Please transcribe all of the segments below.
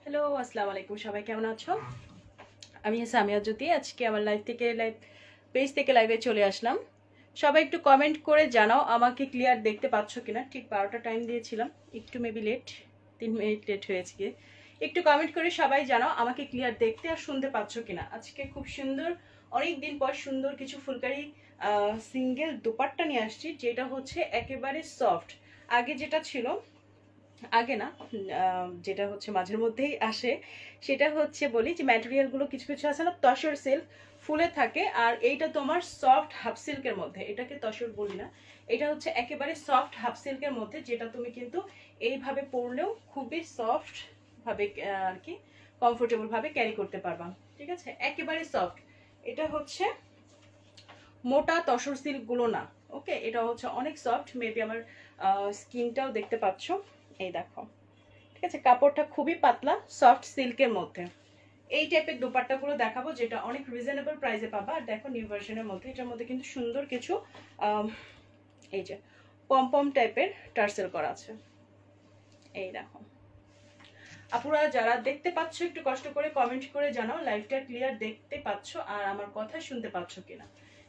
Hello, আসসালামু আলাইকুম। সবাই কেমন আছো? আমি সামিয়া জ্যোতি। আজকে আমার লাইভ পেজ থেকে লাইভে চলে আসলাম। সবাই একটু কমেন্ট করে জানাও আমাকে ক্লিয়ার দেখতে পাচ্ছ কিনা। ঠিক 12টা টাইম দিয়েছিলাম, একটু মেবি লেট, 3 মিনিট লেট হয়েছে গিয়ে। একটু কমেন্ট করে সবাই জানাও আমাকে ক্লিয়ার দেখতে আর শুনতে পাচ্ছ কিনা। আজকে খুব সুন্দর, অনেক দিন পর সুন্দর কিছু ফুলকারি সিঙ্গেল দোপাট্টা নিয়ে আসছি, যেটা হচ্ছে একেবারে সফট। আগে যেটা ছিল, আগে না, যেটা হচ্ছে মাঝের মধ্যেই আসে, সেটা হচ্ছে বলি যে ম্যাটেরিয়ালগুলো কিছু কিছু আছে না, তসর সিল্ক ফুলে থাকে, আর এইটা তোমার সফট হাফ সিল্কের মধ্যে। এটাকে তসর বলি না, এটা হচ্ছে একেবারে সফট হাফ সিল্কের মধ্যে, যেটা তুমি কিন্তু এইভাবে পরলেও খুবই সফট ভাবে আর কি কমফোর্টেবল ভাবে ক্যারি করতে পারবা। ঠিক আছে, একেবারে সফট। এটা হচ্ছে মোটা তসর সিল্ক গুলো না, ওকে, এটা হচ্ছে অনেক সফট। মেবি আমার স্কিনটাও দেখতে পাচ্ছ, এই দেখো। ঠিক আছে, কাপড়টা খুবই পাতলা, সফট সিল্কের মধ্যে। এই টাইপের দোপাট্টাগুলো দেখাবো, যেটা অনেক রিজনেবল প্রাইসে পাবা। আর দেখো, নিউ ভার্সনের মধ্যে, এটার মধ্যে কিন্তু সুন্দর কিছু এই যে পম টাইপের টার্সেল করা আছে। এই দেখো, আপুরা যারা দেখতে পাচ্ছ একটু কষ্ট করে কমেন্ট করে জানাও লাইভটা ক্লিয়ার দেখতে পাচ্ছ আর আমার কথা শুনতে পাচ্ছ কিনা।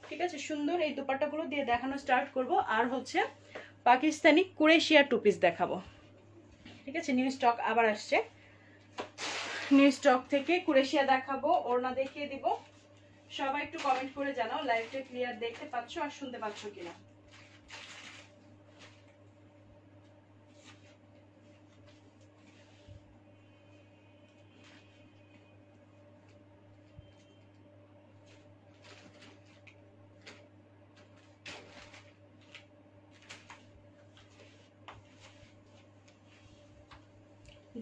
ঠিক আছে, সুন্দর এই দোপাট্টাগুলো দিয়ে দেখানো স্টার্ট করব। আর হচ্ছে পাকিস্তানি কুরেশিয়া টু পিস দেখাবো। ঠিক আছে, নিউ স্টক আবার আসছে। নিউ স্টক থেকে কুরেশিয়া দেখাবো, ওড়না দেখিয়ে দিব। সবাই একটু কমেন্ট করে জানাও লাইভটা ক্লিয়ার দেখতে পাচ্ছ আর শুনতে পাচ্ছ কিনা।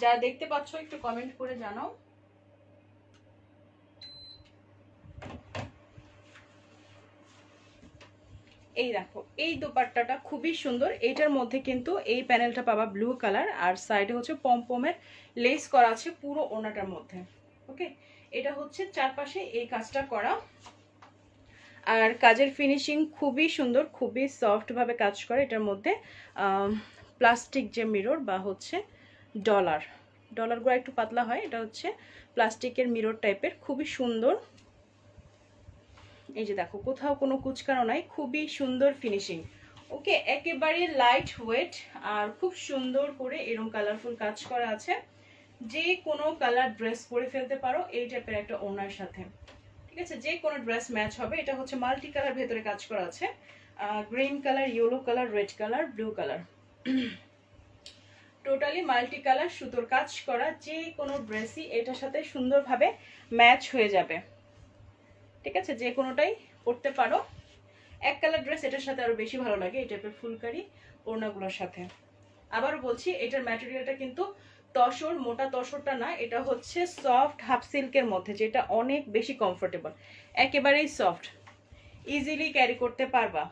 যারা দেখতে পাচ্ছ একটু কমেন্ট করে জানাও। এই দেখো, এই দোপাট্টাটা খুবই সুন্দর। এইটার মধ্যে কিন্তু এই প্যানেলটা পাবা ব্লু কালার, আর সাইডে হচ্ছে পমপমের লেস করা আছে পুরো ওড়নাটার মধ্যে। ওকে, এটা হচ্ছে চারপাশে এই কাজটা করা, আর কাজের ফিনিশিং খুবই সুন্দর, খুবই সফট ভাবে কাজ করে। এটার মধ্যে প্লাস্টিক যে মিরর বা হচ্ছে ডলারগুলো একটু পাতলা হয়, এটা হচ্ছে প্লাস্টিকের মিরর টাইপের, খুবই সুন্দর। এই যে দেখো, কোথাও কোনো কুচকানো নাই, খুবই সুন্দর ফিনিশিং। ওকে, একেবারে লাইট ওয়েট আর খুব সুন্দর করে এরকম কালারফুল কাজ করা আছে। যে কোনো কালার ড্রেস পরে ফেলতে পারো এই টাইপের একটা ওড়নার সাথে। ঠিক আছে, যে কোনো ড্রেস ম্যাচ হবে। এটা হচ্ছে মাল্টি কালার ভেতরে কাজ করা আছে, green colour, yellow colour, red colour, blue colour, totally multi colour সুতোর কাজ করা। যে কোনো ড্রেসই এটার সাথে সুন্দরভাবে ম্যাচ হয়ে যাবে। ঠিক আছে, যে কোনোটাই পরতে পারো। এক কালার ড্রেস এটার সাথে আরো বেশি ভালো লাগে এই টাইপের ফুলকারি ওড়নাগুলোর সাথে। আবার বলছি, এটার ম্যাটেরিয়ালটা কিন্তু তসর, মোটা তসরটা না, এটা হচ্ছে সফট হাফ সিল্কের মধ্যে, যেটা অনেক বেশি কমফোর্টেবল, একেবারেই সফট, ইজিলি ক্যারি করতে পারবা।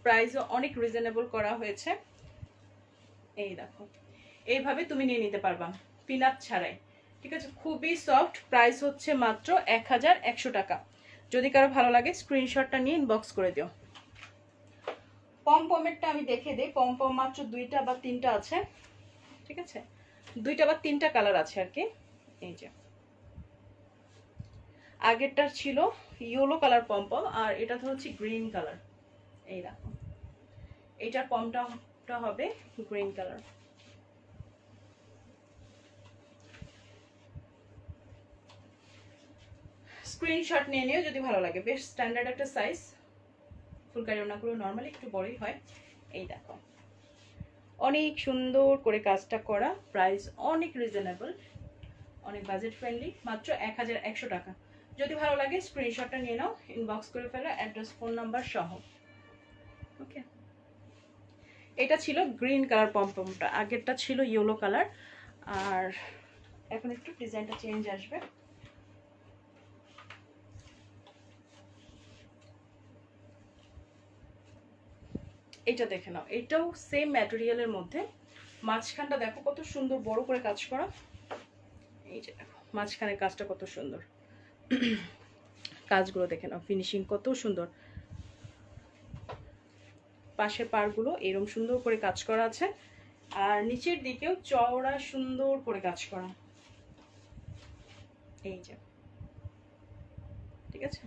প্রাইসও অনেক রিজনেবল করা হয়েছে। এই দেখো, এইভাবে তুমি নিয়ে নিতে পারবা পিন আপ ছাড়াই। ঠিক আছে, খুবই সফট। প্রাইস হচ্ছে মাত্র 1100 টাকা। যদি কারো ভালো লাগে স্ক্রিনশটটা নিয়ে ইনবক্স করে দিও। পমেরটা আমি দেখে দিই। পম মাত্র 2টা বা 3টা আছে। ঠিক আছে, 2টা বা 3টা কালার আছে আর কি। এই যে আগেরটা ছিল ইয়েলো কালার পম, আর এটা তো হচ্ছে গ্রিন কালার। এই দেখো, এইটার পমটা হবে গ্রিন কালার। স্ক্রিনশট নিয়ে নিও যদি ভালো লাগে। বেশ স্ট্যান্ডার্ড একটা সাইজ। ফুলকারি ওড়নাগুলো নর্মালি একটু বড়ই হয়। এই দেখো, অনেক সুন্দর করে কাজটা করা। প্রাইস অনেক রিজনেবল, অনেক বাজেট ফ্রেন্ডলি, মাত্র 1100 টাকা। যদি ভালো লাগে স্ক্রিনশটটা নিয়ে নাও, ইনবক্স করে ফেলো অ্যাড্রেস ফোন নাম্বার সহ। ওকে, এটা ছিল গ্রিন কালার পমপমটা, আগেরটা ছিল ইয়েলো কালার। আর এখন একটু ডিজাইনটা চেঞ্জ আসবে। এটা দেখে নাও, এটাও সেম ম্যাটেরিয়ালের মধ্যে। মাঝখানটা দেখো কত সুন্দর বড় করে কাজ করা। এই যে দেখো, মাঝখানের কাজটা কত সুন্দর। কাজগুলো দেখে নাও, ফিনিশিং কত সুন্দর। পাশের পাড়গুলো এরকম সুন্দর করে কাজ করা আছে। আর নিচের দিকেও চওড়া সুন্দর করে কাজ করা, এই যে, ঠিক আছে।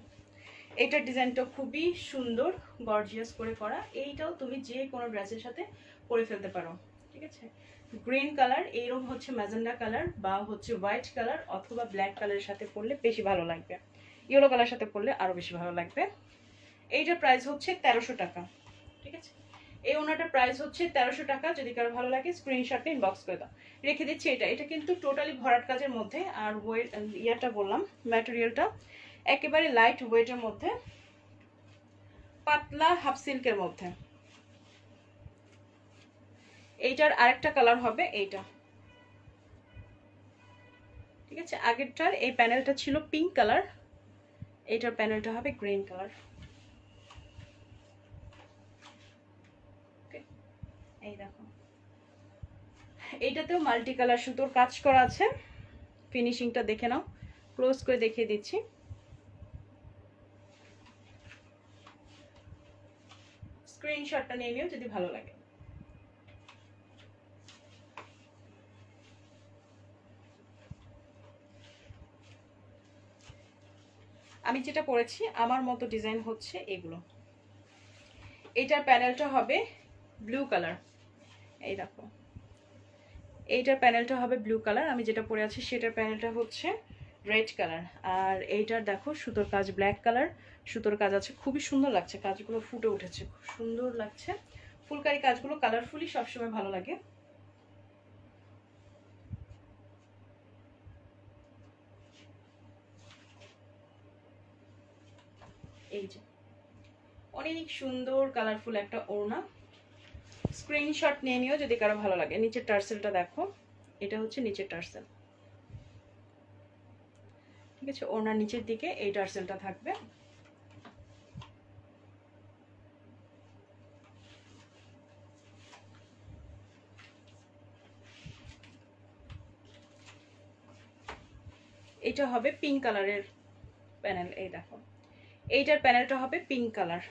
এইটার ডিজাইনটা খুবই সুন্দর, গর্জিয়াস করে করা। এইটাও তুমি যে কোনো ড্রেসের সাথে পরে ফেলতে পারো, ঠিক আছে। গ্রিন কালার, এইরকম হচ্ছে ম্যাজেন্ডা কালার বা হচ্ছে হোয়াইট কালার অথবা ব্ল্যাক কালারের সাথে পরলে বেশি ভালো লাগবে, ইয়েলো কালার সাথে পরলে আরো বেশি ভালো লাগবে। এইটার প্রাইস হচ্ছে 1300 টাকা, ঠিক আছে। এই ওনাটার প্রাইস হচ্ছে 1300 টাকা। যদি কারো ভালো লাগে স্ক্রিনশটটা ইনবক্স করে দাও, রেখে দিচ্ছি। এটা কিন্তু টোটালি ভরাট কাজের মধ্যে, আর ওয়েট ইয়াটা বললাম ম্যাটেরিয়ালটা একেবারে লাইট ওয়েটের মধ্যে, পাতলা হাফ সিল্কের মধ্যে। এইটার আরেকটা কালার হবে এইটা, ঠিক আছে। আগেরটার এই প্যানেলটা ছিল পিঙ্ক কালার, এইটার প্যানেলটা হবে গ্রিন কালার। এই দেখো, এইটাতেও মাল্টি কালার সুতোর কাজ করা আছে। ফিনিশিংটা দেখে নাও, ক্লোজ করে দেখিয়ে দিচ্ছি। স্ক্রিনশটটা নিয়ে নিও যদি ভালো লাগে। আমি যেটা করেছি আমার মতো ডিজাইন হচ্ছে এগুলো। এইটার প্যানেলটা হবে ব্লু কালার, এই দেখো, এইটার প্যানেলটা হবে ব্লু কালার। আমি যেটা পরে আছি সেটার প্যানেলটা হচ্ছে রেড কালার। আর এইটার দেখো সুতোর কাজ ব্ল্যাক কালার, সুতোর কাজ আছে, খুবই সুন্দর লাগছে, কাজগুলো ফুটে উঠেছে, খুব সুন্দর লাগছে। ফুলকারি কাজগুলো কালারফুলি সবসময় ভালো লাগে। এই যে অনেক সুন্দর কালারফুল একটা ওড়না। স্ক্রিনশট নিয়ে নিও যদি কারো ভালো লাগে। নিচের টার্সেলটা দেখো, এটা হচ্ছে নিচের টার্সেল, ঠিক আছে। ওড়নার নিচের দিকে এই টার্সেলটা থাকবে। এটা হবে পিঙ্ক কালারের প্যানেল, এই দেখো, এইটার প্যানেলটা হবে পিঙ্ক কালার।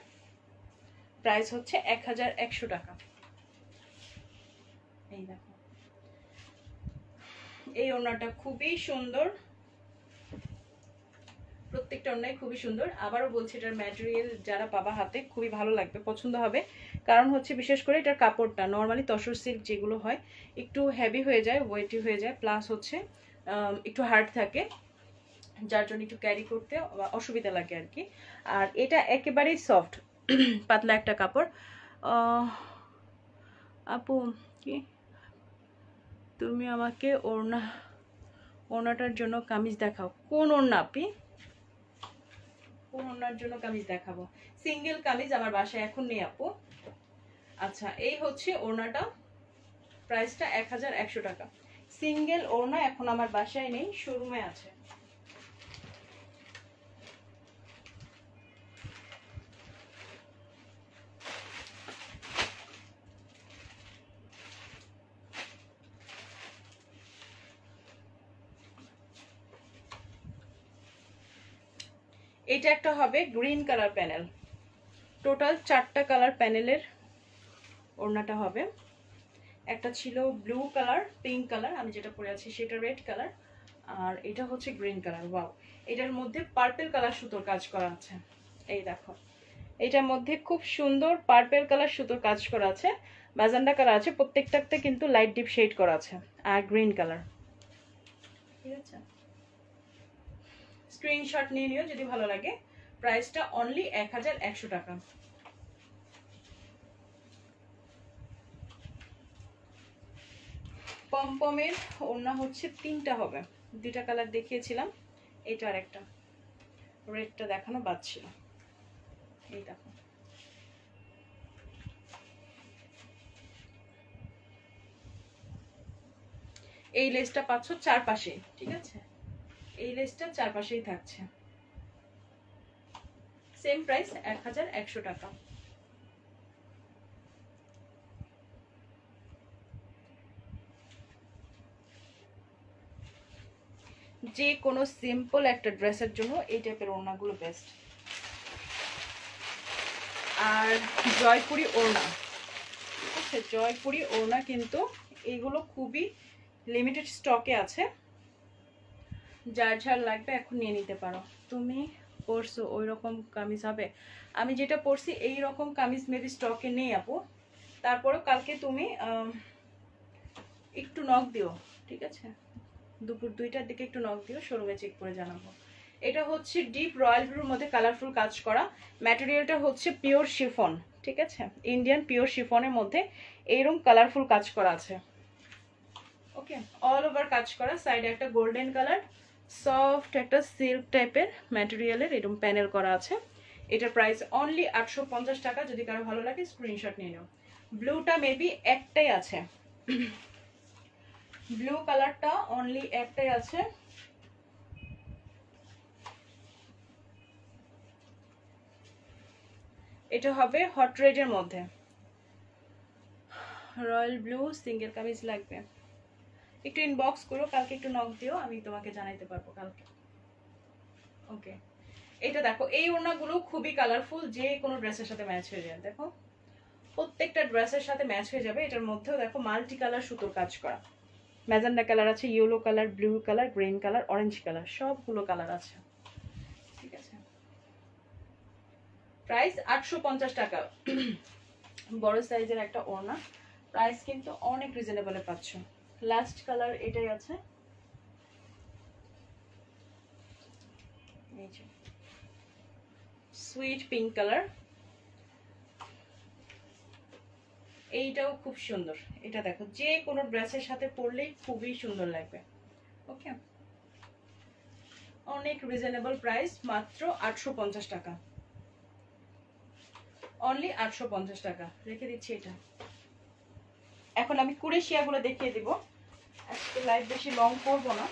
প্রাইস হচ্ছে 1100 টাকা। এই দেখো, এই ওড়নাটা খুবই সুন্দর, প্রত্যেকটা ওড়নাই খুবই সুন্দর। আবারও বলছি এটার ম্যাটেরিয়াল যারা পাবা হাতে খুবই ভালো লাগবে, পছন্দ হবে। কারণ হচ্ছে বিশেষ করে এটার কাপড়টা নর্মালি তসর সিল্ক যেগুলো হয় একটু হেভি হয়ে যায়, ওয়েটি হয়ে যায়, প্লাস হচ্ছে একটু হার্ড থাকে, যার জন্য একটু ক্যারি করতে অসুবিধা লাগে আর কি। আর এটা একেবারেই সফট, পাতলা একটা কাপড়। আপু কি তুমি আমাকে ওড়নাটার জন্য কামিজ দেখাও? কোন ওড়না আপি? কোন ওড়নার জন্য কামিজ দেখাবো? সিঙ্গেল কামিজ আমার বাসায় এখন নেই আপু। আচ্ছা, এই হচ্ছে ওড়নাটা, প্রাইসটা 1100 টাকা। সিঙ্গেল ওড়না এখন আমার বাসায় নেই, শোরুমে আছে। এটা একটা হবে গ্রিন কালার প্যানেল, টোটাল 4টা কালার প্যানেলের ওড়নাটা হবে। একটা ছিল ব্লু কালার, পিঙ্ক কালার, আমি যেটা পরে আছি সেটা রেড কালার, আর এটা হচ্ছে গ্রিন কালার। ওয়াও, এটার মধ্যে পার্পল কালার সুতোর কাজ করা আছে, এই দেখো, এটার মধ্যে খুব সুন্দর পার্পল কালার সুতোর কাজ করা আছে, ম্যাজেন্ডা কালার আছে, প্রত্যেকটাতে কিন্তু লাইট ডিপ শেড করা আছে, আর গ্রিন কালার, ঠিক আছে। স্ক্রিনশট নিয়ে নিও যদি ভালো লাগে। প্রাইসটা অনলি 1100 টাকা। পমপমের ওড়না হচ্ছে 3টা হবে, 2টা কালার দেখিয়েছিলাম, এটা আর একটা রেডটা দেখানো বাদ ছিল, এই দেখো। এই লেসটা পাচ্ছ চারপাশে, ঠিক আছে, এই লেসটা চারপাশেই থাকছে। সেম প্রাইস 1100 টাকা। যে কোনো সিম্পল একটা ড্রেসের জন্য এই টাইপের ওড়নাগুলো বেস্ট। আর জয়পুরি ওড়না, আছে জয়পুরি ওড়না, কিন্তু এগুলো খুবই লিমিটেড স্টকে আছে, যার যার লাগবে এখন নিয়ে নিতে পারো। তুমি পরছো ওই রকম কামিজ হবে? আমি যেটা পরছি এই রকম কামিজ মেবি স্টকে নেই আপু, তারপরেও কালকে তুমি একটু নক দিও, ঠিক আছে? দুপুর 2টার দিকে একটু নক দিও, শোরুমে চেক করে জানাবো। এটা হচ্ছে ডিপ রয়্যাল ব্লুর মধ্যে কালারফুল কাজ করা, ম্যাটেরিয়ালটা হচ্ছে পিওর শিফন, ঠিক আছে? ইন্ডিয়ান পিওর শিফনের মধ্যে এইরকম কালারফুল কাজ করা আছে। ওকে, অল ওভার কাজ করা, সাইডে একটা গোল্ডেন কালার সফট একটা সিল্ক টাইপের ম্যাটেরিয়ালের এরকম প্যানেল করা আছে। এটার প্রাইস অনলি 850 টাকা। যদি কারো ভালো লাগে স্ক্রিনশট নিয়ে নাও। ব্লুটা মেবি একটাই আছে, ব্লু কালারটা অনলি একটাই আছে। এটা হবে হট রেডের মধ্যে, রয়্যাল ব্লু সিঙ্গেল কামিজ লাগবে একটু ইনবক্স করো, কালকে একটু নক দিও, আমি তোমাকে জানাইতে পারবো কালকে। ওকে, এটা দেখো, এই ওড়নাগুলো খুবই কালারফুল, যে কোনো ড্রেসের সাথে ম্যাচ হয়ে যায়। দেখো প্রত্যেকটা ড্রেসের সাথে ম্যাচ হয়ে যাবে। এটার মধ্যেও দেখো মাল্টি কালার সুতোর কাজ করা, ম্যাজেন্ডা কালার আছে, yellow colour, blue colour, green colour, orange colour, সবগুলো কালার আছে, ঠিক আছে? প্রাইস 850 টাকা। বড় সাইজের একটা ওড়না, প্রাইস কিন্তু অনেক রিজনেবলে পাচ্ছ। লাস্ট কালার এটাই আছে, এই যে সুইট পিঙ্ক কালার, এইটাও খুব সুন্দর। এটা দেখো যে কোনো ড্রেসের সাথে পরলেই খুবই সুন্দর লাগবে। ওকে, অনেক রিজনেবল প্রাইস, মাত্র 850 টাকা, অনলি 850 টাকা রেখে দিচ্ছি এটা। এখন আমি কুরেশিয়াগুলো দেখিয়ে দিব, আজকে লাইভ বেশি লং করবো না।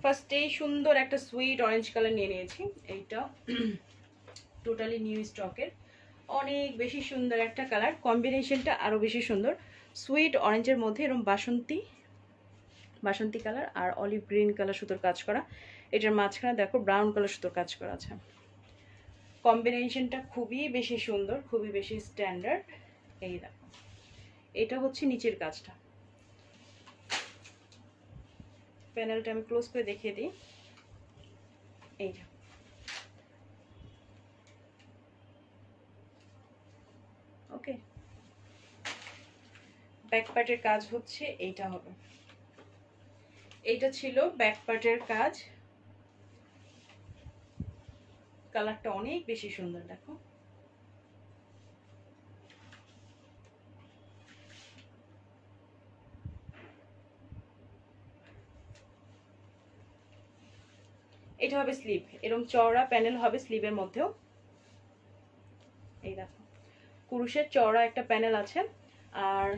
ফার্স্টেই সুন্দর একটা সুইট অরেঞ্জ কালার নিয়ে নিয়েছি, এইটা টোটালি নিউ স্টকের, অনেক বেশি সুন্দর একটা কালার, কম্বিনেশনটা আরো বেশি সুন্দর। সুইট অরেঞ্জের মধ্যে এরকম বাসন্তী কালার আর অলিভ গ্রিন কালার সুতোর কাজ করা। এটার মাঝখানে দেখো ব্রাউন কালার সুতোর কাজ করা আছে। কম্বিনেশনটা খুবই বেশি সুন্দর, খুবই বেশি স্ট্যান্ডার্ড। এই দেখো, এটা হচ্ছে নিচের কাজটা, প্যানেলটা আমি ক্লোজ করে দেখিয়ে দিই। এইটা ওকে, ব্যাক পার্টের কাজ হচ্ছে এইটা হবে, এইটা ছিল ব্যাক পার্টের কাজ। কালারটা অনেক বেশি সুন্দর, দেখো এটা হবে স্লিভ, এরকম চওড়া প্যানেল হবে স্লিভের মধ্যেও। এই দেখো কুরুশের চওড়া একটা প্যানেল আছে, আর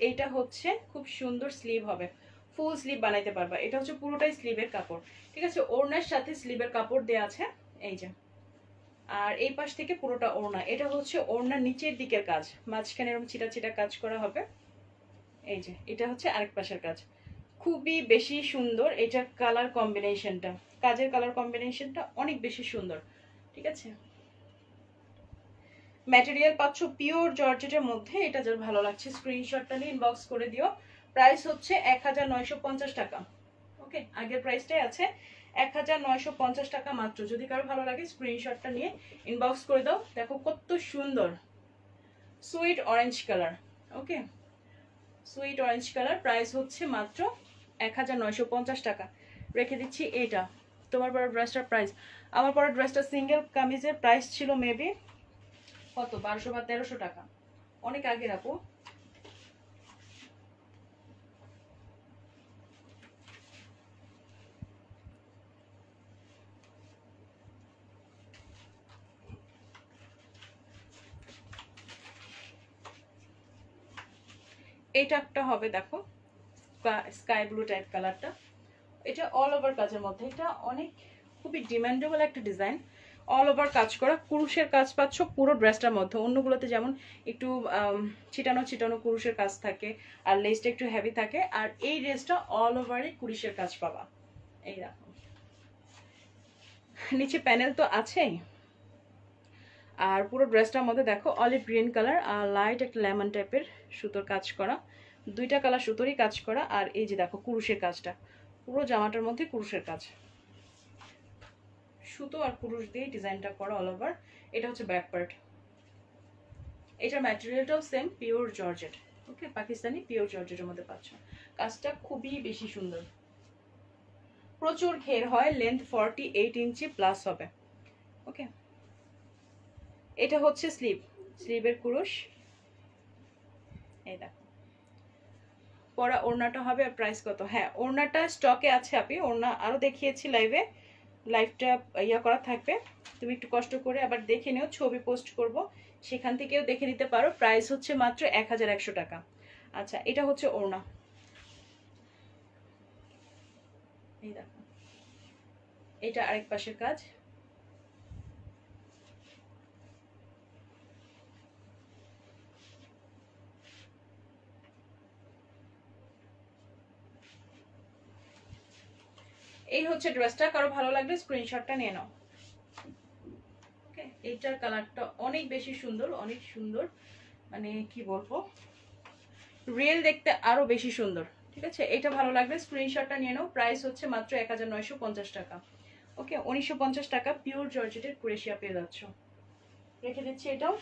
এইটা হচ্ছে খুব সুন্দর স্লিভ হবে, ফুল স্লিভ বানাইতে পারবা। এটা হচ্ছে পুরোটাই স্লিভের কাপড়, ঠিক আছে? ওড়নার সাথে স্লিভের কাপড় দেয়া আছে, এই যে। আর এই পাশ থেকে পুরোটা ওড়না, এটা হচ্ছে ওড়নার নিচের দিকের কাজ, মাঝখানে এরকম চিটা চিটা কাজ করা হবে। এই যে এটা হচ্ছে আরেক পাশের কাজ, খুবই বেশি সুন্দর। এটা কালার কম্বিনেশনটা, কাজের কালার কম্বিনেশনটা অনেক বেশি সুন্দর, ঠিক আছে? ম্যাটেরিয়াল পাচ্ছ পিওর জর্জেটের মধ্যে। এটা যার ভালো লাগছে স্ক্রিনশটটা নিয়ে ইনবক্স করে দিও। প্রাইস হচ্ছে 1950 টাকা। ওকে, আগের প্রাইসটাই আছে 1950 টাকা মাত্র। যদি কারো ভালো লাগে স্ক্রিনশটটা নিয়ে ইনবক্স করে দাও। দেখো কত সুন্দর সুইট অরেঞ্জ কালার। ওকে, সুইট অরেঞ্জ কালার, প্রাইস হচ্ছে মাত্র 1950 টাকা রেখে দিচ্ছি। এটা তোমার পরে ড্রেসটার প্রাইস, আমার পরে ড্রেসটা সিঙ্গেল কামিজের প্রাইস ছিল মেবি কত 1200 বা 1300 টাকা, অনেক আগে আপু। এটা একটা হবে দেখো স্কাই ব্লু টাইপ কালারটা, এটা অল ওভার কাজের মধ্যে, এটা অনেক খুবই ডিমান্ডেবল একটা ডিজাইন। অল ওভার কাজ করা কুরুশের কাজ পাচ্ছ পুরো ড্রেসটার মধ্যে। অন্যগুলোতে যেমন একটু ছিটানো ছিটানো কুরুশের কাজ থাকে আর লেসটা একটু হেভি থাকে, আর এই ড্রেসটা অল ওভারই কুরুশের কাজ পাবা। এই দেখো নিচে প্যানেল তো আছেই, আর পুরো ড্রেসটার মধ্যে দেখো অলিভ গ্রিন কালার আর লাইট একটা লেমন টাইপের সুতোর কাজ করা, দুইটা কালার সুতোরই কাজ করা। আর এই যে দেখো কুরুশের কাজটা, পুরো জামাটার মধ্যে কুরুশের কাজ, সুতো আর কুরুশ দিয়ে ডিজাইনটা করা অল ওভার। এটা হচ্ছে ব্যাক পার্ট। এটার ম্যাটেরিয়ালটাও সেম পিওর জর্জেট, ওকে, পাকিস্তানি পিওর জর্জেটের মধ্যে পাচ্ছ। কাজটা খুবই বেশি সুন্দর, প্রচুর ঘের হয়, লেন্থ 48 ইঞ্চি প্লাস হবে, ওকে। এটা হচ্ছে স্লিভের কুরুশ, এই দেখো। পরা ওড়নাটা হবে, আর প্রাইস কত? হ্যাঁ, ওড়নাটা স্টকে আছে, আপনি ওড়না আরো দেখিয়েছি লাইভটা ইয়া করা থাকবে, তুমি একটু কষ্ট করে আবার দেখে নিও, ছবি পোস্ট করব, সেখান থেকেও দেখে নিতে পারো। প্রাইস হচ্ছে মাত্র 1100 টাকা। আচ্ছা, এটা হচ্ছে ওড়না, এই দেখো, এটা আরেক পাশের কাজ। এই হচ্ছে ড্রেসটা, কারো ভালো লাগলে স্ক্রিনশটটা নিয়ে নাও, ওকে। এইটার কালারটা অনেক বেশি সুন্দর, অনেক সুন্দর, মানে কি বলবো, রিয়েল দেখতে আরো বেশি সুন্দর, ঠিক আছে। এটা ভালো লাগবে স্ক্রিনশটটা নিয়ে নাও। প্রাইস হচ্ছে মাত্র 1950 টাকা, ওকে। 1950 টাকা পিওর জর্জেটের ক্রোয়েশিয়া পেয়ে যাচ্ছ। রেখে দিচ্ছি এটাও।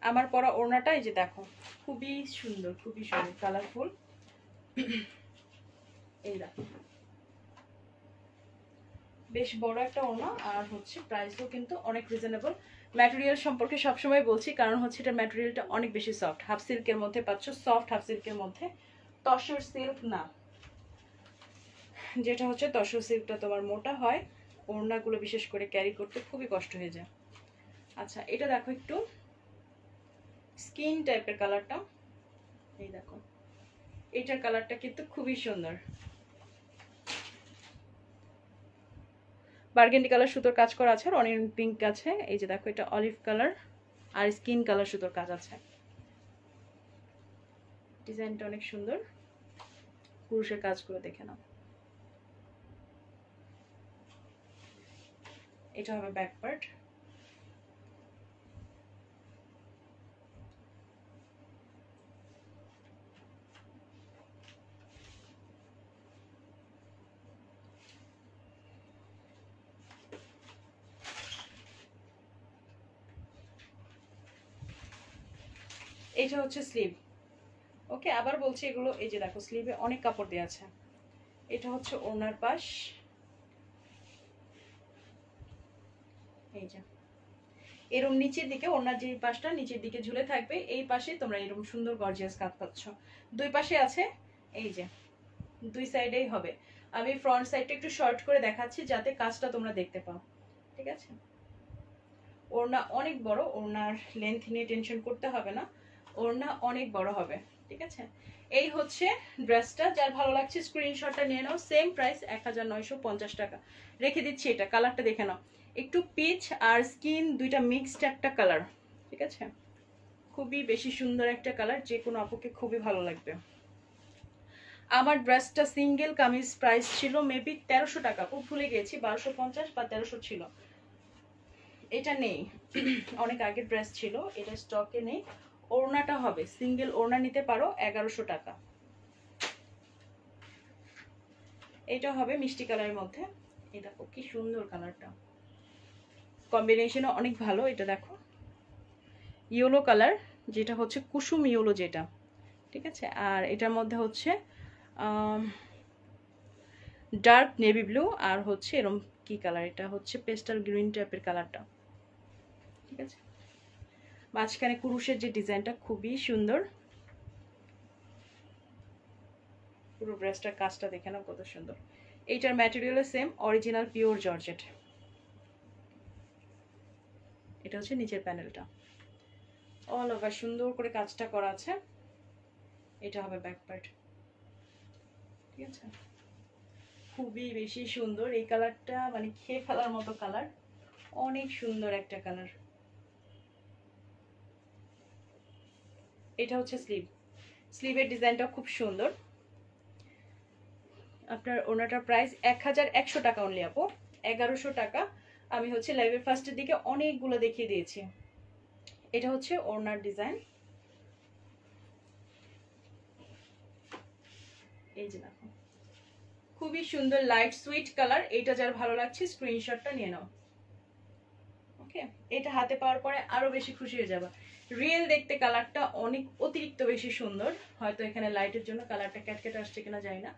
আমার পরা ওড়নাটা এই যে দেখো, খুবই সুন্দর, খুবই সুন্দর, কালারফুল, এই দেখো, বেশ বড় একটা ওড়না, আর হচ্ছে প্রাইসও কিন্তু অনেক রিজনেবল। ম্যাটেরিয়াল সম্পর্কে সবসময় বলছি, কারণ হচ্ছে এটা ম্যাটেরিয়ালটা অনেক বেশি সফট, হাফ সিল্কের মধ্যে পাচ্ছ, সফট হাফ সিল্কের মধ্যে, তসর সিল্ক না, যেটা হচ্ছে তসর সিল্কটা তোমার মোটা হয়, ওড়নাগুলো বিশেষ করে ক্যারি করতে খুবই কষ্ট হয়ে যায়। আচ্ছা, এটা দেখো একটু স্কিন টাইপের কালারটা, এই দেখো, এইটার কালারটা কিন্তু খুবই সুন্দর, বার্গেন্ডি কালার সুতোর কাজ করা আছে আর অনিয়ন পিঙ্ক আছে, এই যে দেখো, এটা অলিভ কালার আর স্কিন কালার সুতোর কাজ আছে, ডিজাইনটা অনেক সুন্দর, পুরুষের কাজগুলো দেখে নাও। এটা হবে ব্যাক পার্ট। এটা হচ্ছে স্লিভ, ওকে। আবার বলছি, এগুলো এই যে দেখো, স্লিভে অনেক কাপড় দেওয়া আছে। এটা হচ্ছে ওড়নার পাশ, এই যে এরকম নিচের দিকে, ওড়নার যে পাশটা নিচের দিকে ঝুলে থাকবে, এই পাশে তোমরা এরকম সুন্দর গর্জিয়াস কাজ পাচ্ছ। দুই পাশে আছে, এই যে দুই সাইডেই হবে। আমি ফ্রন্ট সাইডটা একটু শর্ট করে দেখাচ্ছি যাতে কাজটা তোমরা দেখতে পাও, ঠিক আছে। ওড়না অনেক বড়, ওড়নার লেন্থ নিয়ে টেনশন করতে হবে না, ওড়না অনেক বড় হবে, ঠিক আছে। এই হচ্ছে ড্রেসটা, যার ভালো লাগছে স্ক্রিনশটটা নিয়ে নাও। সেম প্রাইস 1950 টাকা। রেখে দিচ্ছি এটা, কালারটা দেখে নাও, একটু পিচ আর স্কিন দুইটা মিক্সড একটা কালার, ঠিক আছে। খুবই বেশি সুন্দর একটা কালার, যে কোনো আপুকে খুবই ভালো লাগবে। আমার ড্রেসটা সিঙ্গেল কামিজ প্রাইস ছিল মেবি 1300 টাকা, খুব ভুলে গেছি, 1250 বা 1300 ছিল। এটা নেই, অনেক আগের ড্রেস ছিল, এটা স্টকে নেই। ওড়নাটা হবে সিঙ্গেল ওড়না, নিতে পারো 1100 টাকা। এটা হবে মিষ্টি কালারের মধ্যে, এই দেখো কি সুন্দর কালারটা, কম্বিনেশনও অনেক ভালো। এটা দেখো ইয়েলো কালার, যেটা হচ্ছে কুসুম ইয়েলো যেটা, ঠিক আছে। আর এটার মধ্যে হচ্ছে ডার্ক নেভি ব্লু, আর হচ্ছে এরকম কি কালার, এটা হচ্ছে পেস্টাল গ্রিন টাইপের কালারটা, ঠিক আছে। মাঝখানে কুরুশের যে ডিজাইনটা খুবই সুন্দর, পুরো ড্রেসটার কাজটা দেখে নাও কত সুন্দর। এইটার material same, original pure georgette. এটা হচ্ছে নিচের প্যানেলটা। অল ওভার সুন্দর করে কাজটা করা আছে। এটা হবে ব্যাক পার্ট, ঠিক আছে। খুবই বেশি সুন্দর এই কালারটা, মানে খেয়ে ফেলার মতো কালার, অনেক সুন্দর একটা কালার। এটা হচ্ছে স্লিভ, স্লিভের ডিজাইনটা খুব সুন্দর। আপনার ওনাটার প্রাইস 1100 টাকা অনলি আপু, 1100 টাকা। আমি হচ্ছে লাইভের ফার্স্টের দিকে অনেকগুলো দেখিয়ে দিয়েছি। এটা হচ্ছে ওনার ডিজাইন, এই যে দেখো খুবই সুন্দর লাইট সুইট কালার। এটা যার ভালো লাগছে স্ক্রিনশটটা নিয়ে নাও, ওকে। এটা হাতে পাওয়ার পরে আরো বেশি খুশি হয়ে যাবে। রিয়েল দেখতে কালারটা অনেক অতিরিক্ত বেশি সুন্দর, হয়তো এখানে লাইটের জন্য কালারটা ক্যাটকেট আসছে কিনা জানি না,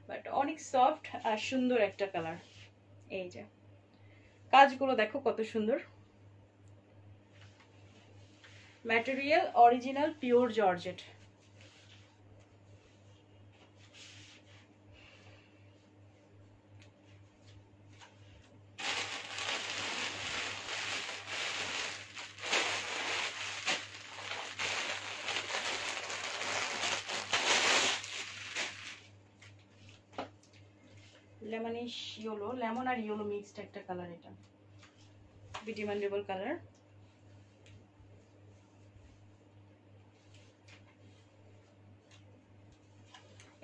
বাট অনেক সফট আর সুন্দর একটা কালার। এই যে কাজগুলো দেখো কত সুন্দর, material original pure georgette. Lemonish yellow, lemon আর ইয়েলো মিক্সড একটা কালার, এটা খুবই ডিমান্ডেবল কালার।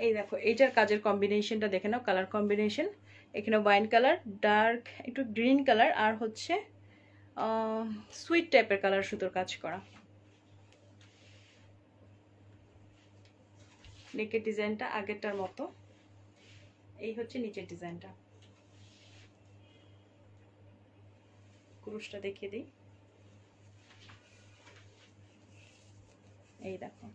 এই দেখো এইটার কাজের কম্বিনেশনটা দেখে নাও, কালার কম্বিনেশন। এখানে ওয়াইন কালার, ডার্ক একটু গ্রিন কালার, আর হচ্ছে সুইট টাইপের কালার সুতোর কাজ করা। নেকের ডিজাইনটা আগেরটার মতো। এই হচ্ছে নিচের ডিজাইনটা, কুরুশটা দেখিয়ে দিই। এই দেখো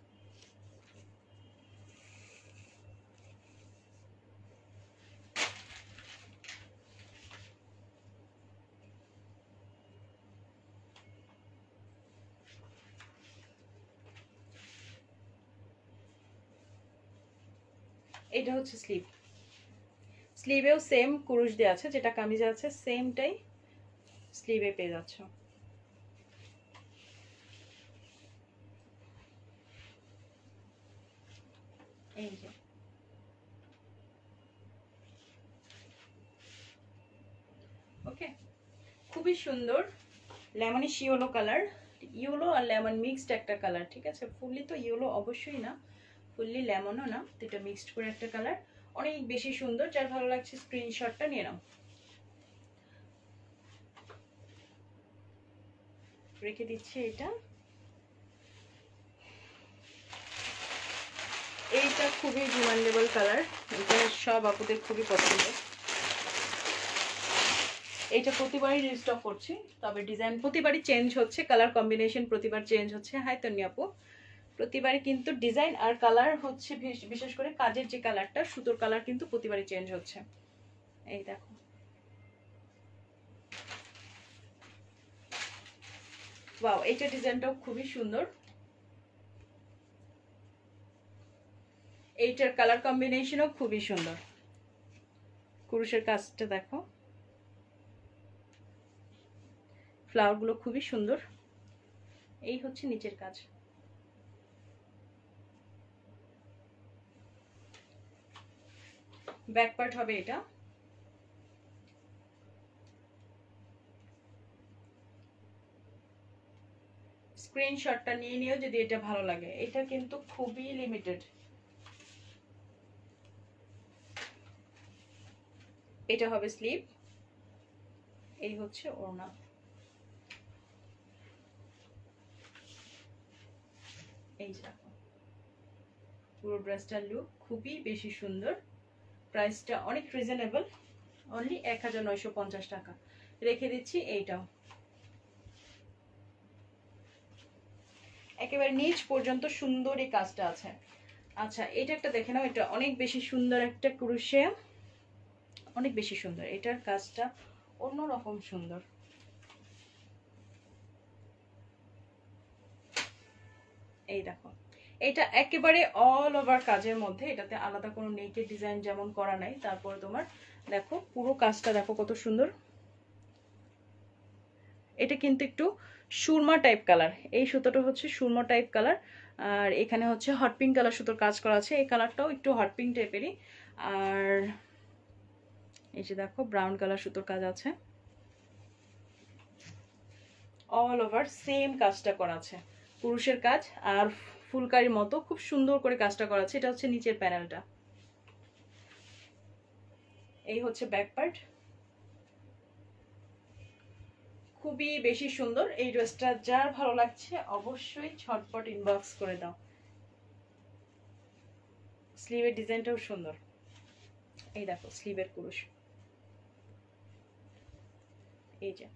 এটা হচ্ছে স্লিভ, স্লিভেও সেম কুরুশ দেওয়া আছে, যেটা কামিজে আছে সেমটাই স্লিভে পেয়ে যাচ্ছ। এই যে ওকে, খুবই সুন্দর লেমনিশ ইয়েলো কালার, ইয়েলো আর লেমন মিক্সড একটা কালার, ঠিক আছে। ফুললি তো ইয়েলো অবশ্যই না, ফুললি লেমনও না, তো এটা মিক্সড করে একটা কালার, অনেক বেশি সুন্দর। যার ভালো লাগছে স্ক্রিনশটটা নিয়ে নাও, রেখে দিচ্ছি এটা। এইটা খুবই ডিমান্ডেবল কালার, এটা সব আপুদের খুবই পছন্দ। এইটা প্রতিবারই রিস্টক করছি, তবে ডিজাইন প্রতিবারই চেঞ্জ হচ্ছে, কালার কম্বিনেশন প্রতিবার চেঞ্জ হচ্ছে। হাই তন্নি আপু, প্রতিবারই কিন্তু ডিজাইন আর কালার হচ্ছে, বিশেষ করে কাজের যে কালারটা সুতোর কালার কিন্তু প্রতিবারই চেঞ্জ হচ্ছে। এই দেখো ওয়াও, এইটা ডিজাইনটাও খুবই সুন্দর। এইটার কালার কম্বিনেশনও খুবই সুন্দর, কুরুশের কাজটা দেখো, ফ্লাওয়ারগুলো খুবই সুন্দর। এই হচ্ছে নিচের কাজ, ব্যাক পার্ট হবে এটা। স্ক্রিনশটটা নিয়ে নিও যদি এটা ভালো লাগে, এটা কিন্তু খুবই লিমিটেড। এটা হবে স্লিভ, এই হচ্ছে ওড়না। এই দেখো পুরো ড্রেসটার লুক খুবই বেশি সুন্দর, প্রাইসটা অনেক রিজনেবল, অনলি 1950 টাকা। রেখে দিচ্ছি এইটাও, একেবারে নিচ পর্যন্ত সুন্দর এই কাজটা আছে। আচ্ছা এটা একটা দেখে নাও, এটা অনেক বেশি সুন্দর একটা ক্রুশে, অনেক বেশি সুন্দর, এটার কাজটা অন্যরকম সুন্দর। এই দেখো এটা একেবারে অল ওভার কাজের মধ্যে, এটাতে আলাদা কোনো নেকের ডিজাইন যেমন করা নাই, তারপর তোমার দেখো পুরো কাজটা দেখো কত সুন্দর। এটা কিন্তু একটু সুরমা টাইপ কালার, এই সুতোটা হচ্ছে সুরমা টাইপ কালার। আর এখানে হচ্ছে হট পিঙ্ক কালার সুতোর কাজ করা আছে, এই কালারটাও একটু হট পিঙ্ক টাইপেরই। আর এই যে দেখো ব্রাউন কালার সুতোর কাজ আছে, অল ওভার সেম কাজটা করা আছে, পুরুষের কাজ। আর ফুলকারির মতো খুব সুন্দর করে কাজটা করা আছে। এটা হচ্ছে নিচের প্যানেলটা, এই হচ্ছে ব্যাক পার্ট। খুবই বেশি সুন্দর এই ড্রেসটা, যার ভালো লাগছে অবশ্যই ঝটপট ইনবক্স করে দাও। স্লিভের ডিজাইনটাও সুন্দর, এই দেখো স্লিভের কুরুশ, এই যে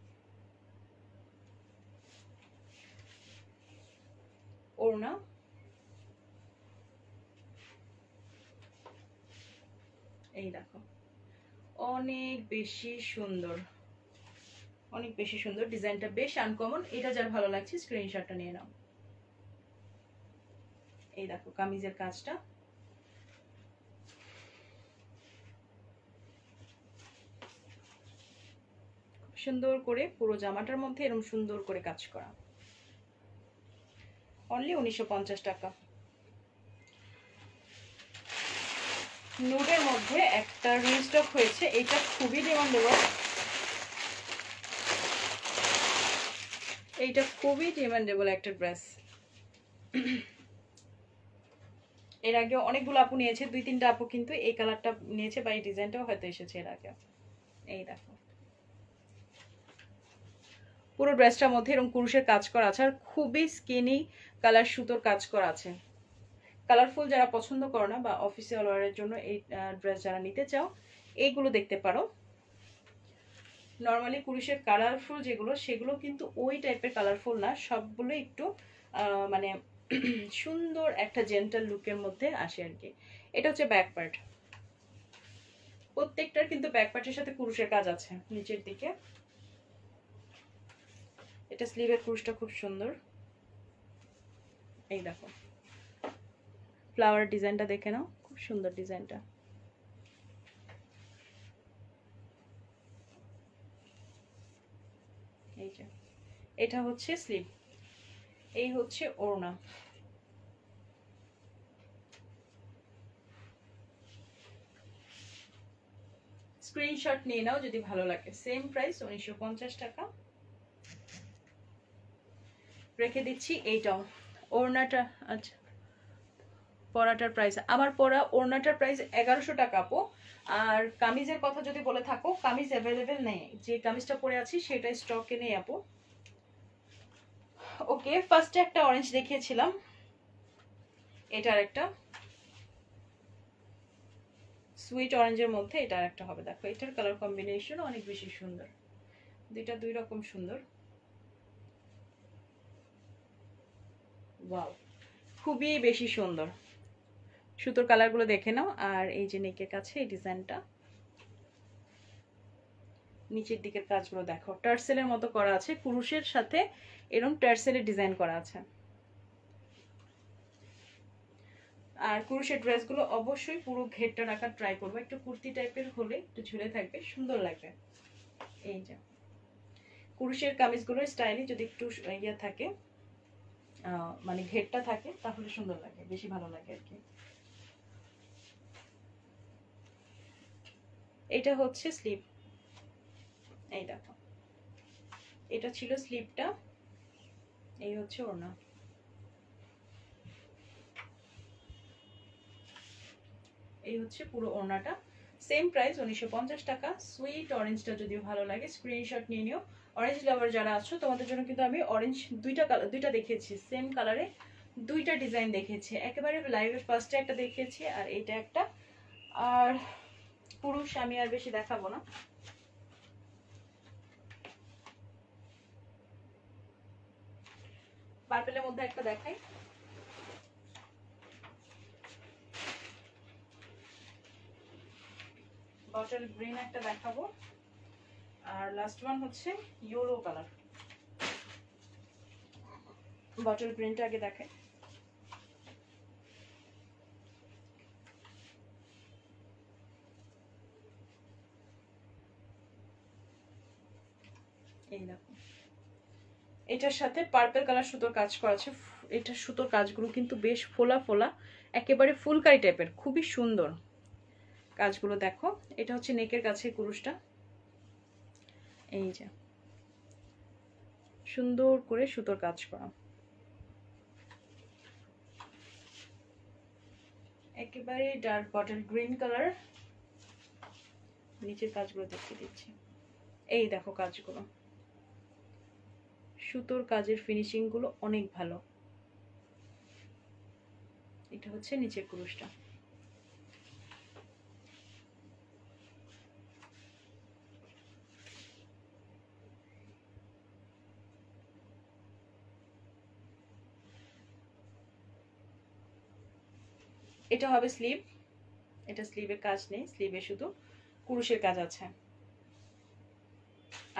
ওড়না, এই দেখো অনেক বেশি সুন্দর, অনেক বেশি সুন্দর। ডিজাইনটা বেশ আনকমন, এটা যার ভালো লাগছে স্ক্রিনশটটা নিয়ে নাও। এই দেখো কামিজের কাজটা, সুন্দর করে পুরো জামাটার মধ্যে এরকম সুন্দর করে কাজ করা, অনলি 1950 টাকা। নুডের মধ্যে একটা রিস্টক হয়েছে, এটা খুবই ডিমান্ডেবল, এইটা খুবই ডিমান্ডেবল একটা ড্রেস। এর আগে অনেকগুলো আপু নিয়েছে, 2-3টা আপু কিন্তু এই কালারটা নিয়েছে বা এই ডিজাইনটাও হয়তো এসেছে এর আগে। এই দেখো পুরো ড্রেসটার মধ্যে এরকম কুরুশের কাজ করা আছে, আর খুবই স্কিনি কালার সুতোর কাজ করা আছে। কালারফুল যারা পছন্দ করো না বা অফিসিয়াল ওয়ারের জন্য এই ড্রেস যারা নিতে চাও, এইগুলো দেখতে পারো। নর্মালি কুরুশের কালারফুল যেগুলো, সেগুলো কিন্তু ওই টাইপের কালারফুল না, সবগুলো একটু মানে সুন্দর একটা জেন্টাল লুকের মধ্যে আসে আর কি। এটা হচ্ছে ব্যাক পার্ট, প্রত্যেকটার কিন্তু ব্যাক পার্টের সাথে কুরুশের কাজ আছে নিচের দিকে। এটা স্লিভের কুরুশটা খুব সুন্দর, এই দেখো ফ্লাওয়ার ডিজাইনটা দেখে নাও, খুব সুন্দর ডিজাইনটা। এই যে এটা হচ্ছে স্লিভ, এই হচ্ছে ওড়না। স্ক্রিনশট নিয়ে নাও যদি ভালো লাগে। সেম প্রাইস 1950 টাকা। রেখে দিচ্ছি এইটাও, ওড়নাটা আচ্ছা পরাটার প্রাইস, আমার পরা ওড়নাটার প্রাইস 1100 টাকা আপু। আর কামিজের কথা যদি বলে থাকো, কামিজ অ্যাভেলেবেল নেই, যে কামিজটা পরে আছি সেটা স্টকে নেই আপু। ওকে, ফার্স্টে একটা অরেঞ্জ দেখিয়েছিলাম, এটার একটা সুইট অরেঞ্জের মধ্যে এটা আর একটা হবে। দেখো এটার কালার কম্বিনেশন অনেক বেশি সুন্দর, দুইটা দুই রকম সুন্দর, ওয়াও খুবই বেশি সুন্দর। সুতোর কালারগুলো দেখে নাও। আর এই যে নেকের কাছে এই ডিজাইনটা, নিচের দিকের কাজগুলো দেখো টার্সেলের মতো করা আছে, কুরুশের সাথে এরকম টার্সেলের ডিজাইন করা আছে। আর কুরুশের ড্রেসগুলো অবশ্যই পুরো ঘেরটা রাখার ট্রাই করবো, একটু কুর্তি টাইপের হলে একটু ঝুলে থাকবে, সুন্দর লাগবে। এই যে কুরুশের কামিজগুলোর স্টাইলে যদি একটু ইয়ে থাকে, মানে ঘেরটা থাকে, তাহলে সুন্দর লাগে, বেশি ভালো লাগে আর কি। এটা হচ্ছে স্লিভ, এই দেখো এটা ছিল স্লিভটা, এই হচ্ছে ওড়না। এই হচ্ছে পুরো ওড়নাটা, সেম প্রাইস 1950 টাকা। সুইট অরেঞ্জটা যদি ভালো লাগে স্ক্রিনশট নিয়ে নিও। অরেঞ্জ লাভার যারা আছো তোমাদের জন্য কিন্তু আমি অরেঞ্জ দুইটা কালার, দুইটা দেখিয়েছি সেম কালারে, দুইটা ডিজাইন দেখিয়েছি, একেবারে লাইভের ফার্স্টে একটা দেখিয়েছি আর এইটা একটা। আর পুরুষ আমি আর বেশি দেখাবো না। পার্পেলের মধ্যে একটা দেখাই, বটল গ্রিন একটা দেখাবো, আর লাস্ট ওয়ান হচ্ছে ইয়েলো কালার। বটল গ্রিনটা আগে দেখাই, এই দেখো এটার সাথে পার্পল কালার সুতোর কাজ করা আছে। এটার সুতোর কাজগুলো কিন্তু বেশ ফোলা ফোলা, একেবারে ফুলকারি টাইপের, খুবই সুন্দর কাজগুলো। দেখো এটা হচ্ছে নেকের কাছে কুরুশটা, এই যে সুন্দর করে সুতোর কাজ করা, একেবারে ডার্ক বটল গ্রিন কালার। নিচের কাজগুলো দেখতে দিচ্ছি, এই দেখো কাজগুলো, সুতোর কাজের ফিনিশিং গুলো অনেক ভালো। এটা হচ্ছে নিচের কুরুশটা। এটা হবে স্লিভ, এটা স্লিভের কাজ নেই, স্লিভে শুধু কুরুশের কাজ আছে।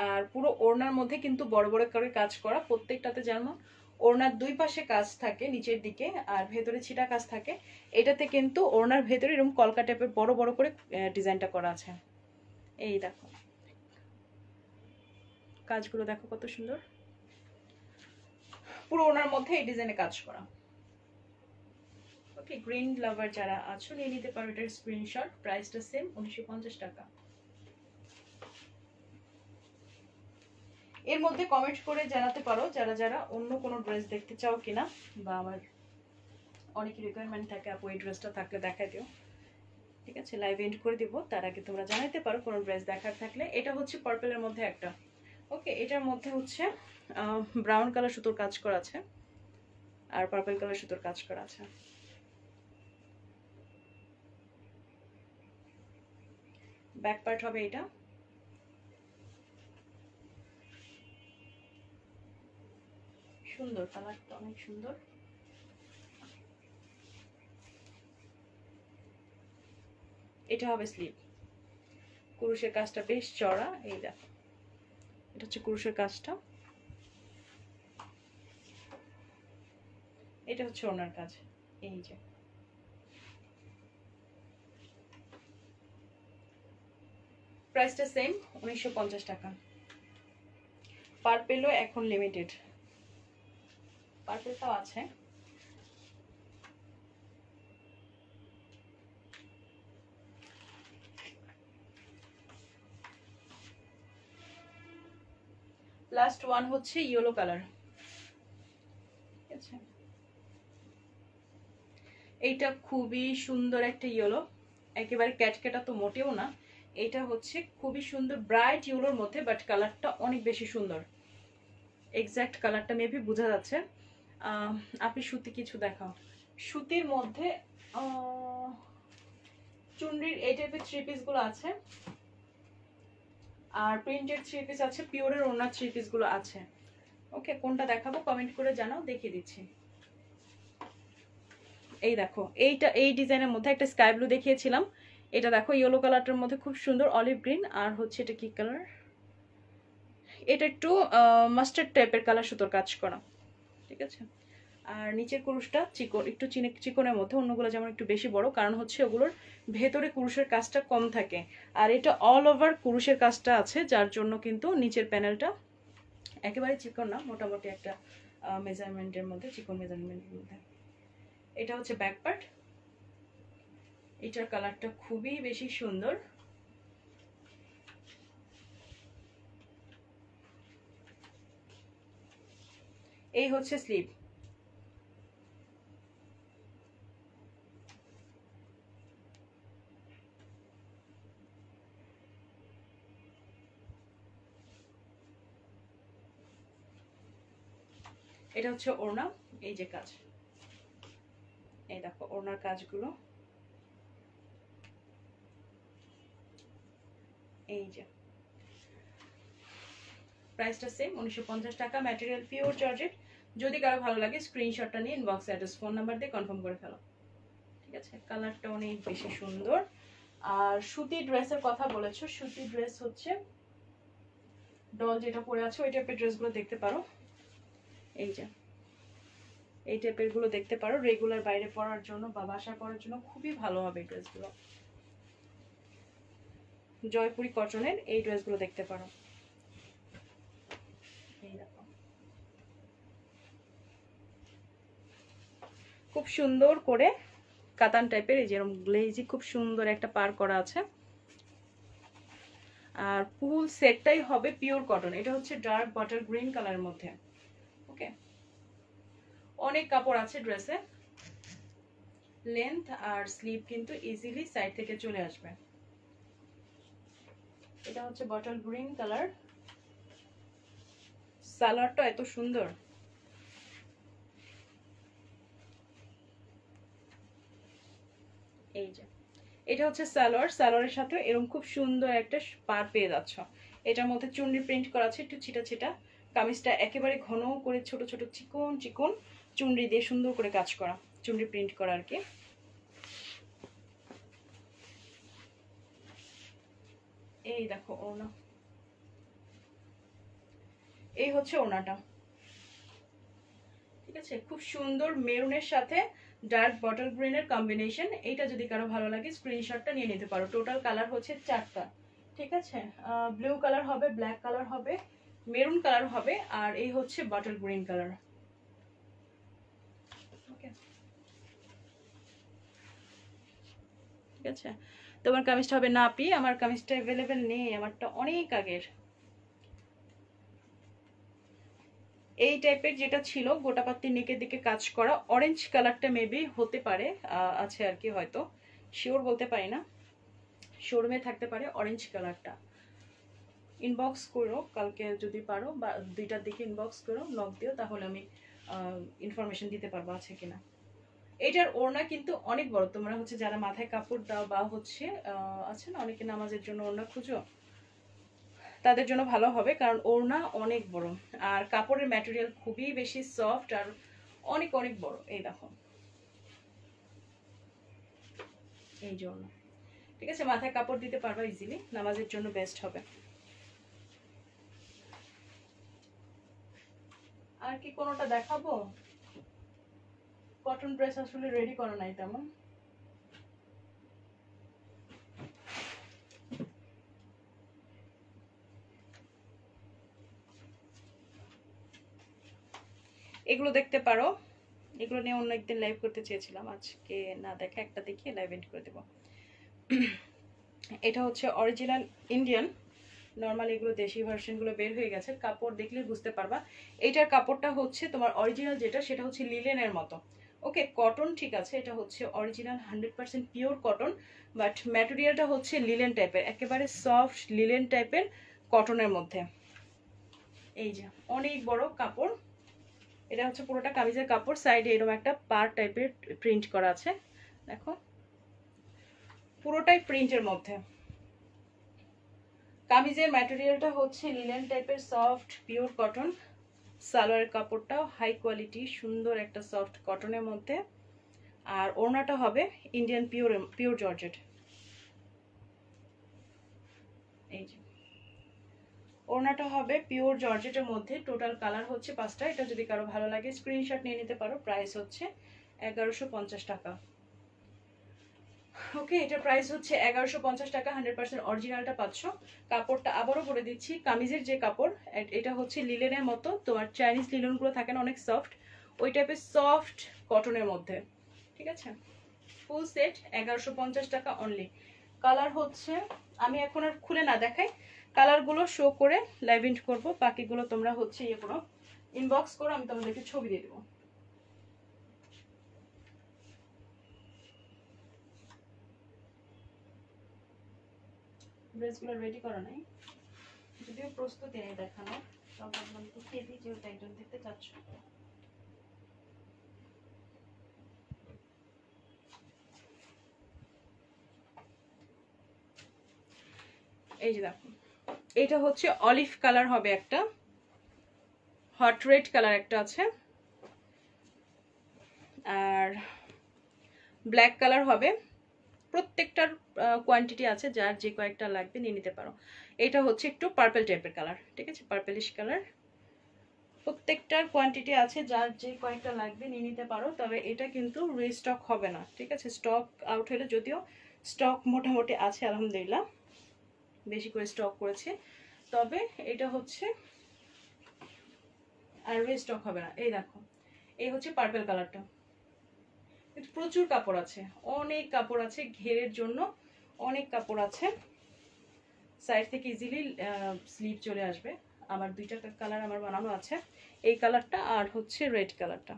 আর পুরো ওড়নার মধ্যে কিন্তু বড় বড় করে কাজ করা, প্রত্যেকটাতে যেমন ওড়নার দুই পাশে কাজ থাকে নিচের দিকে আর ভেতরে ছিটা কাজ থাকে, এটাতে কিন্তু ওড়নার ভেতরে এরকম কলকা টাইপের বড় বড় করে ডিজাইনটা করা আছে। এই দেখো কাজগুলো দেখো কত সুন্দর, পুরো ওড়নার মধ্যে এই ডিজাইনে কাজ করা। ওকে, গ্রিন লাভার যারা আছো নিয়ে নিতে পারো এটার স্ক্রিনশট। প্রাইসটা সেম 1950 টাকা। এর মধ্যে কমেন্ট করে জানাতে পারো যারা যারা অন্য কোনো ড্রেস দেখতে চাও কিনা, বা আমার অনেক রিকোয়ারমেন্ট থাকে আপু এই ড্রেসটা থাকলে দেখাই দিও। ঠিক আছে, লাইভ এন্ড করে দিব, তার আগে তোমরা জানাতে পারো কোনো ড্রেস দেখার থাকলে। এটা হচ্ছে পার্পলের মধ্যে একটা, ওকে, এটার মধ্যে হচ্ছে ব্রাউন কালার সুতোর কাজ করা আছে আর পার্পল কালার সুতোর কাজ করা আছে। ব্যাক পার্ট হবে এটা, সুন্দর কালারটা, অনেক সুন্দর। এটা হবে স্লিভ, কুরুশের কাজটা বেশ চড়া, এই দেখো এটা হচ্ছে কুরুশের কাজটা, এটা হচ্ছে ওনার কাজ, এই যে প্রাইসটা সেম 1950 টাকা। পার্পেলও এখন লিমিটেড, পার্পেলটাও আছে। লাস্ট ওয়ান হচ্ছে ইয়েলো কালার, ঠিক আছে, এইটা খুবই সুন্দর একটা ইয়েলো, একেবারে ক্যাটকেটা তো মোটেও না, এটা হচ্ছে খুবই সুন্দর ব্রাইট ইয়েলোর মধ্যে, বাট কালারটা অনেক বেশি সুন্দর, এক্স্যাক্ট কালারটা মেবি বোঝা যাচ্ছে। আপনি সুতি কিছু দেখাও, সুতির মধ্যে চুনরির এই টাইপের থ্রি পিস গুলো আছে, আর প্রিন্টেড থ্রি পিস আছে, পিওরের ওনার থ্রি পিস গুলো আছে। ওকে, কোনটা দেখাবো কমেন্ট করে জানাও, দেখিয়ে দিচ্ছি। এই দেখো এইটা, এই ডিজাইনের মধ্যে একটা স্কাই ব্লু দেখিয়েছিলাম, এটা দেখো ইয়েলো কালারটার মধ্যে খুব সুন্দর অলিভ গ্রিন, আর হচ্ছে এটা কি কালার, এটা একটু মাস্টার্ড টাইপের কালার সুতোর কাজ করা, ঠিক আছে। আর নিচের কুরুশটা চিকন, একটু চিকনের মধ্যে, অন্যগুলো যেমন একটু বেশি বড়, কারণ হচ্ছে ওগুলোর ভেতরে কুরুশের কাজটা কম থাকে, আর এটা অল ওভার কুরুশের কাজটা আছে, যার জন্য কিন্তু নিচের প্যানেলটা একেবারে চিকন না, মোটামুটি একটা মেজারমেন্টের মধ্যে, চিকন মেজারমেন্টের মধ্যে। এটা হচ্ছে ব্যাক পার্ট, এটার কালারটা খুবই বেশি সুন্দর, এই হচ্ছে স্লিভ। এটা হচ্ছে ওড়না, এই যে কাজ, এই দেখো ওড়নার কাজগুলো, এই যে প্রাইসটা সেম 1950 টাকা, ম্যাটেরিয়াল পিওর জর্জেট। যদি কারো ভালো লাগে স্ক্রিনশটটা নিয়ে ইনবক্স অ্যাড্রেস ফোন নাম্বার দিয়ে কনফার্ম করে ফেলো, ঠিক আছে। কালারটা অনেক বেশি সুন্দর। আর সুতি ড্রেসের কথা বলেছো, সুতি ড্রেস হচ্ছে ডল যেটা পরে আছে ওই টাইপের ড্রেসগুলো দেখতে পারো, এই যে এই টাইপের গুলো দেখতে পারো, রেগুলার বাইরে পরার জন্য বা বাসায় পরার জন্য খুবই ভালো হবে এই ড্রেসগুলো। জয়পুরি কটনের এই ড্রেসগুলো দেখতে পারো, এই দেখো খুব সুন্দর করে কাতান টাইপের, এই যেরকম গ্লেজি খুব সুন্দর একটা পার করা আছে। আর ফুল সেটটাই হবে পিওর কটন। এটা হচ্ছে ডার্ক বাটার গ্রিন কালারের মধ্যে। ওকে, অনেক কাপড় আছে ড্রেসে। লেন্থ আর স্লিভ কিন্তু ইজিলি সাইড থেকে চলে আসবে। এটা হচ্ছে বটল গ্রিন কালার, সালোয়ারটা এত সুন্দর। এই যে এটা হচ্ছে সালোয়ার, সালোয়ারের সাথে এরকম খুব সুন্দর একটা পার পেয়ে যাচ্ছ। এটার মধ্যে চুন্ডি প্রিন্ট করা আছে একটু ছিটা ছিটা। কামিজটা একেবারে ঘন করে ছোট ছোট চিকন চিকন চুন্ডি দিয়ে সুন্দর করে কাজ করা, চুন্ডি প্রিন্ট করা আর কি। এই দেখো ওড়না, এই হচ্ছে ওড়নাটা। ঠিক আছে, খুব সুন্দর মেরুনের সাথে ডার্ক বটল গ্রিনের কম্বিনেশন। এইটা যদি কারো ভালো লাগে স্ক্রিনশটটা নিয়ে নিতে পারো। টোটাল কালার হচ্ছে 4টা। ঠিক আছে, ব্লু কালার হবে, ব্ল্যাক কালার হবে, মেরুন কালার হবে, আর এই হচ্ছে বটল গ্রিন কালার। ওকে, ঠিক আছে। তোমার কামিজটা হবে নাপি, আমার কামিজটা অ্যাভেলেবেল নেই, আমারটা অনেক আগের। এই টাইপের যেটা ছিল গোটাপাত্তি নেকের দিকে কাজ করা, অরেঞ্জ কালারটা মেবি হতে পারে, আছে আর কি, হয়তো শিওর বলতে পারি না, শোরুমে থাকতে পারে অরেঞ্জ কালারটা। ইনবক্স করো কালকে যদি পারো, বা 2টার দিকে ইনবক্স করো, নক দিও, তাহলে আমি ইনফরমেশন দিতে পারবো আছে কিনা। এটার ওড়না কিন্তু অনেক বড়। তোমরা হচ্ছে যারা মাথায় কাপড় দাও বা হচ্ছে আছে না অনেকে নামাজের জন্য ওড়না খুঁজো, তাদের জন্য ভালো হবে, কারণ ওড়না অনেক বড়। আর কাপড়ের ম্যাটেরিয়াল খুবই বেশি সফট আর অনেক অনেক বড়। এই দেখো, এই জন্য ঠিক আছে, মাথায় কাপড় দিতে পারবা ইজিলি, নামাজের জন্য বেস্ট হবে। আর কি কোনোটা দেখাবো? কটন ড্রেস আসলে রেডি করা নাই তেমন। এগুলো দেখতে পারো, এগুলো নিয়ে অন্য একদিন লাইভ করতে চেয়েছিলাম, আজকে না দেখা একটা দেখিয়ে লাইভ এন্ড করে দেবো। এটা হচ্ছে অরিজিনাল ইন্ডিয়ান, নর্মাল এগুলো দেশি ভার্সনগুলো বের হয়ে গেছে, কাপড় দেখলে বুঝতে পারবা। এইটার কাপড়টা হচ্ছে তোমার অরিজিনাল যেটা, সেটা হচ্ছে লিলেনের মতো। ওকে, কটন ঠিক আছে, এটা হচ্ছে অরিজিনাল 100% পিওর কটন, বাট ম্যাটেরিয়ালটা হচ্ছে লিলেন টাইপের, একেবারে সফট লিলেন টাইপের কটনের মধ্যে। এই যে অনেক বড় কাপড়, এটা হচ্ছে পুরোটা কামিজের কাপড়, সাইডে এরকম একটা পার টাইপের প্রিন্ট করা আছে, দেখো পুরোটাই প্রিন্টের মধ্যে। কামিজের ম্যাটেরিয়ালটা হচ্ছে লিলেন টাইপের সফট পিওর কটন, সালোয়ারের কাপড়টাও হাই কোয়ালিটি সুন্দর একটা সফট কটনের মধ্যে, আর ওড়নাটা হবে ইন্ডিয়ান পিওর পিওর জর্জেট। এই যে ওড়নাটা হবে পিওর জর্জেটের মধ্যে। টোটাল কালার হচ্ছে 5টা। এটা যদি কারো ভালো লাগে স্ক্রিনশট নিয়ে নিতে পারো। প্রাইস হচ্ছে 1150 টাকা। ওকে, এটার প্রাইস হচ্ছে 1150 টাকা। 100% অরিজিনালটা পাচ্ছ। কাপড়টা আবারও বলে দিচ্ছি, কামিজের যে কাপড়, এটা হচ্ছে লিলেনের মতো, তোমার চাইনিজ লিলেনগুলো থাকে না অনেক সফট, ওই টাইপের সফট কটনের মধ্যে। ঠিক আছে, ফুল সেট 1150 টাকা অনলি। কালার হচ্ছে, আমি এখন আর খুলে না দেখাই, কালারগুলো শো করে লাইভ ইন্ট করবো, বাকিগুলো তোমরা হচ্ছে ইয়ে করো, ইনবক্স করো, আমি তোমাদেরকে ছবি দিয়ে দেবো। ড্রেসগুলো রেডি করা নাই, যদিও প্রস্তুতি নেই দেখানো, সব ভাবলাম দেখিয়ে দিই, যেহেতু একজন দেখতে চাচ্ছ। এই যে দেখো, এটা হচ্ছে অলিভ কালার হবে একটা, হট রেড কালার একটা আছে, আর ব্ল্যাক কালার হবে। প্রত্যেকটার কোয়ান্টিটি আছে, যার যে কয়েকটা লাগবে নিয়ে নিতে পারো। এটা হচ্ছে একটু পার্পল টাইপের কালার, ঠিক আছে, পার্পলিশ কালার। প্রত্যেকটার কোয়ান্টিটি আছে, যার যে কয়েকটা লাগবে নিয়ে নিতে পারো। তবে এটা কিন্তু রিস্টক হবে না, ঠিক আছে, স্টক আউট হলে, যদিও স্টক মোটামুটি আছে আলহামদুলিল্লাহ, বেশি করে স্টক করেছে, তবে এটা হচ্ছে আর রিস্টক হবে না। এই দেখো, এই হচ্ছে পার্পল কালারটা, প্রচুর কাপড় আছে, অনেক কাপড় আছে, ঘেরের জন্য অনেক কাপড় আছে। সাইড থেকে ইজিলি স্লিভ চলে আসবে। আমার দুইটা কালার আমার বানানো আছে, এই কালারটা আর হচ্ছে রেড কালারটা।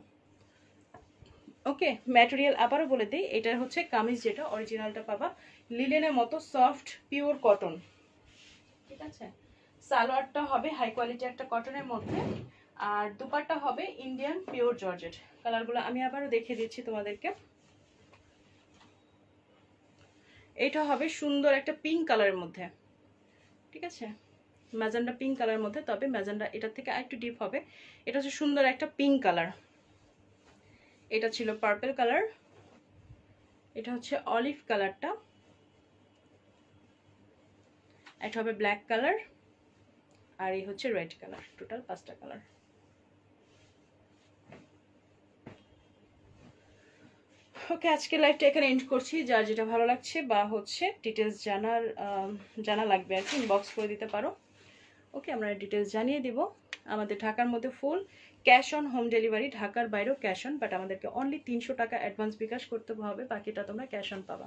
ওকে, ম্যাটেরিয়াল আবারও বলে দিই, এটা হচ্ছে কামিজ, যেটা অরিজিনালটা পাবা লিলেনের মতো সফট পিওর কটন, ঠিক আছে। সালোয়ারটা হবে হাই কোয়ালিটি একটা কটনের মধ্যে, আর দুপাট্টা হবে ইন্ডিয়ান পিওর জর্জেট। কালারগুলো আমি আবারও দেখিয়ে দিচ্ছি তোমাদেরকে। এটা হবে সুন্দর একটা পিঙ্ক কালারের মধ্যে, ঠিক আছে, ম্যাজেন্ডা পিঙ্ক কালারের মধ্যে, তবে ম্যাজেন্ডা এটার থেকে আরেকটু ডিপ হবে। এটা হচ্ছে সুন্দর একটা পিঙ্ক কালার। এটা ছিল পার্পল কালার, এটা হচ্ছে অলিভ কালারটা, এটা হবে ব্ল্যাক কালার, আর এই হচ্ছে রেড কালার। টোটাল 5টা কালার। ওকে, আজকে লাইভটা এখানে এন্ড করছি। যার যেটা ভালো লাগছে বা হচ্ছে ডিটেলস জানা লাগবে আর কি, ইনবক্স করে দিতে পারো। ওকে, আমরা ডিটেলস জানিয়ে দিব। আমাদের ঢাকার মধ্যে full cash on home delivery, ঢাকার বাইরেও ক্যাশ অন, বাট আমাদেরকে অনলি 300 টাকা অ্যাডভান্স বিকাশ করতে হবে, বাকিটা তোমরা ক্যাশ অন পাবা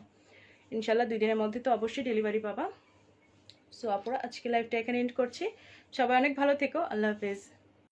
ইনশাল্লাহ। 2 দিনের মধ্যে তো অবশ্যই ডেলিভারি পাবা। সো আপুরা, আজকে লাইভটা এখানে এন্ড করছি। সবাই অনেক ভালো থেকো, আল্লাহ হাফেজ।